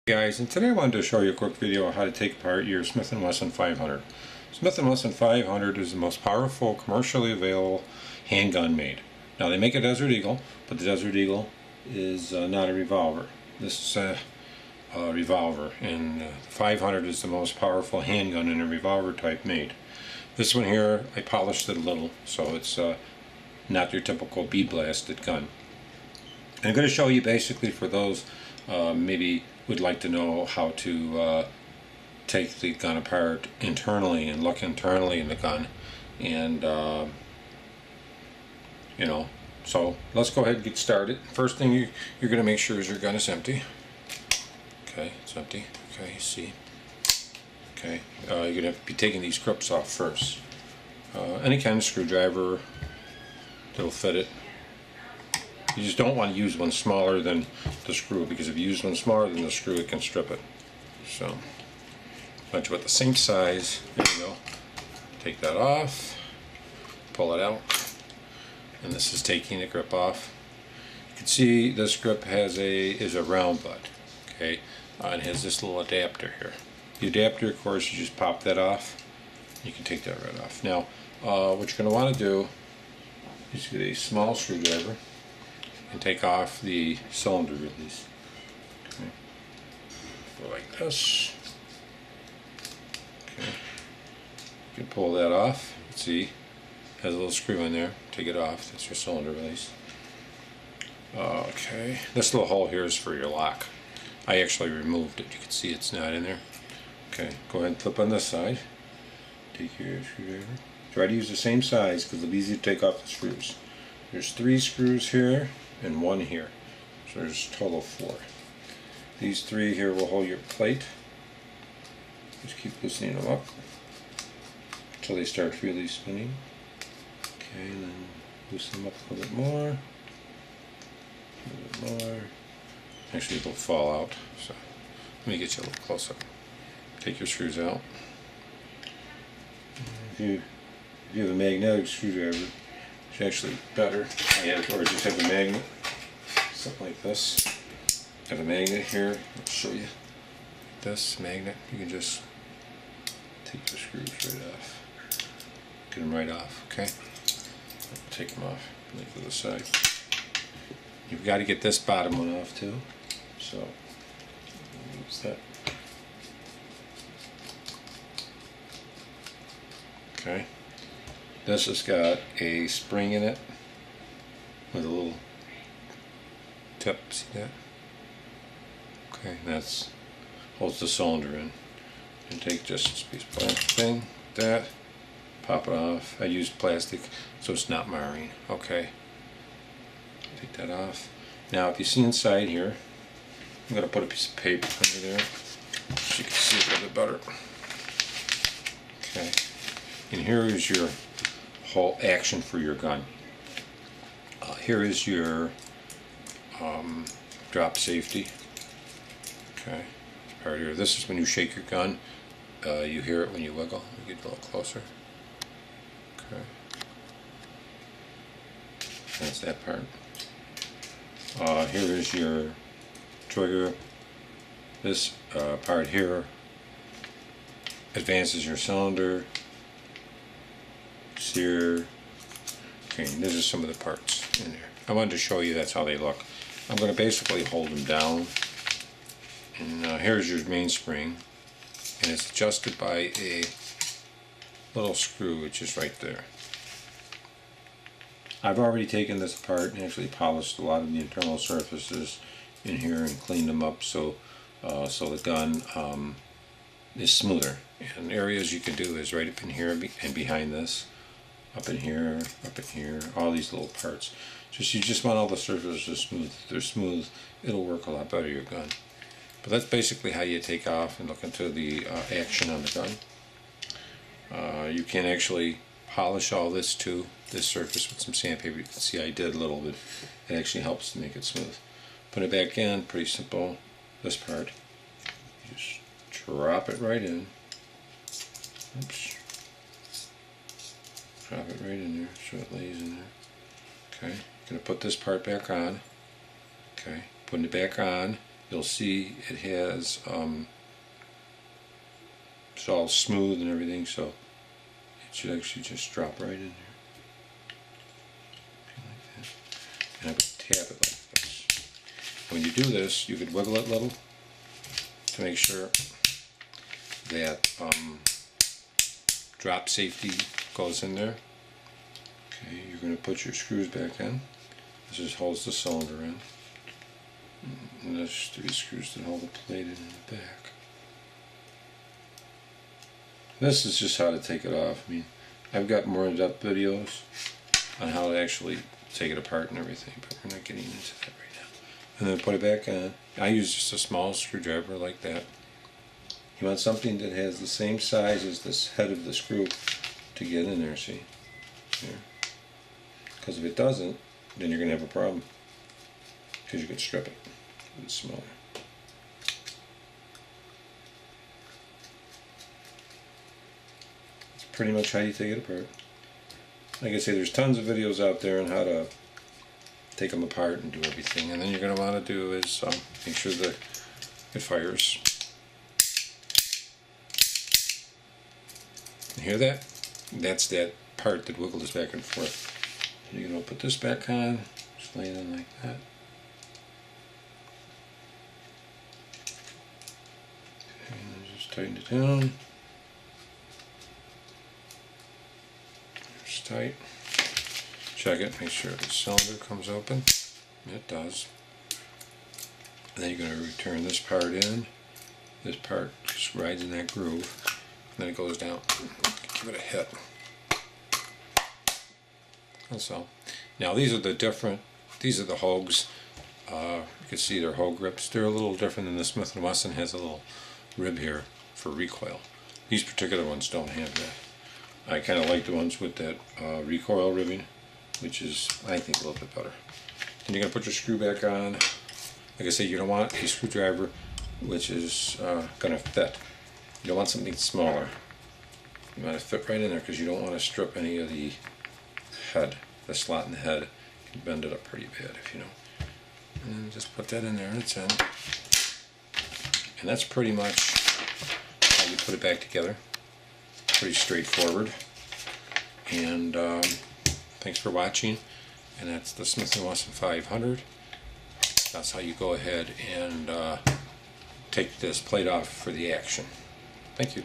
Guys, and today I wanted to show you a quick video on how to take apart your Smith & Wesson 500. Smith & Wesson 500 is the most powerful commercially available handgun made. Now they make a Desert Eagle, but the Desert Eagle is not a revolver. This is a revolver, and the 500 is the most powerful handgun in a revolver type made. This one here, I polished it a little, so it's not your typical bead blasted gun. And I'm going to show you basically for those maybe would like to know how to take the gun apart internally and look internally in the gun, and you know, so let's go ahead and get started. First thing you're going to make sure is your gun is empty. Okay, it's empty. Okay, see. Okay, you're going to be taking these grips off first. Any kind of screwdriver that'll fit it. You just don't want to use one smaller than the screw, because if you use one smaller than the screw, it can strip it. So, bunch about the same size. There you go. Take that off. Pull it out. And this is taking the grip off. You can see this grip is a round butt. Okay, and it has this little adapter here. The adapter, of course, you just pop that off. You can take that right off. Now, what you're going to want to do is get a small screwdriver and take off the cylinder release. Okay. Go like this. Okay. You can pull that off. See, it has a little screw in there. Take it off. That's your cylinder release. Okay. This little hole here is for your lock. I actually removed it. You can see it's not in there. Okay. Go ahead and flip on this side. Take your screwdriver. Try to use the same size because it'll be easy to take off the screws. There's 3 screws here and 1 here, so there's a total of 4. These 3 here will hold your plate. Just keep loosening them up until they start really spinning. Okay, and then loosen them up a little bit more. A little bit more. Actually, they'll fall out. So let me get you a little close up. Take your screws out. If you have a magnetic screwdriver, it's actually better. Or just have a magnet, something like this. Have a magnet here. I'll show you. This magnet, you can just take the screws right off. Get them right off. Okay. Take them off. Leave to the side. You've got to get this bottom one off too. So use that. Okay. This has got a spring in it with a little tip. See that? Okay, that's holds the cylinder in. And take just this piece of plastic thing, that, pop it off. I used plastic so it's not marring. Okay. Take that off. Now, if you see inside here, I'm going to put a piece of paper under there so you can see it a little bit better. Okay. And here is your whole action for your gun. Here is your drop safety. Okay, this part here. This is when you shake your gun. You hear it when you wiggle. You get a little closer. Okay, that's that part. Here is your trigger. This part here advances your cylinder. Here. Okay, and this is some of the parts in there. I wanted to show you that's how they look. I'm going to basically hold them down, and here's your mainspring, and it's adjusted by a little screw which is right there. I've already taken this apart and actually polished a lot of the internal surfaces in here and cleaned them up so the gun is smoother. And areas you can do is right up in here and behind this. Up in here, all these little parts. You just want all the surfaces smooth. If they're smooth, it'll work a lot better, your gun. But that's basically how you take off and look into the action on the gun. You can actually polish all this too, this surface with some sandpaper. You can see I did a little bit. It actually helps to make it smooth. Put it back in, pretty simple. This part, you just drop it right in. Oops. Drop it right in there so it lays in there. Okay, going to put this part back on. Okay, putting it back on. you'll see it has it's all smooth and everything, so it should actually just drop right in there. Like that. And I would tap it like this. When you do this, you could wiggle it a little to make sure that drop safety goes in there. Okay, you're going to put your screws back in. This just holds the cylinder in. And there's 3 screws that hold the plate in the back. This is just how to take it off. I mean, I've got more in-depth videos on how to actually take it apart and everything, but we're not getting into that right now. And then put it back on. I use just a small screwdriver like that. You want something that has the same size as this head of the screw to get in there, see? Here. Because if it doesn't, then you're going to have a problem. Because you could strip it. It's smaller. That's pretty much how you take it apart. Like I say, there's tons of videos out there on how to take them apart and do everything. And then you're going to want to do is make sure that it fires. You hear that? That's that part that wiggles back and forth. You're going to put this back on, just lay it in like that. Okay, and then just tighten it down. It's tight. Check it, make sure the cylinder comes open. It does. And then you're going to return this part in. This part just rides in that groove. And then it goes down. Give it a hit. That's all. Now these are the Hogues. You can see they're Hogue grips. They're a little different than the Smith & Wesson. Has a little rib here for recoil. These particular ones don't have that. I kind of like the ones with that recoil ribbing, which is, I think, a little bit better. Then you're going to put your screw back on. Like I say, you don't want a screwdriver which is going to fit. You don't want something smaller. You want to fit right in there because you don't want to strip any of the head. The slot in the head can bend it up pretty bad, if you know. And then just put that in there and it's in. And that's pretty much how you put it back together. Pretty straightforward. And thanks for watching. And that's the Smith & Wesson 500. That's how you go ahead and take this plate off for the action. Thank you.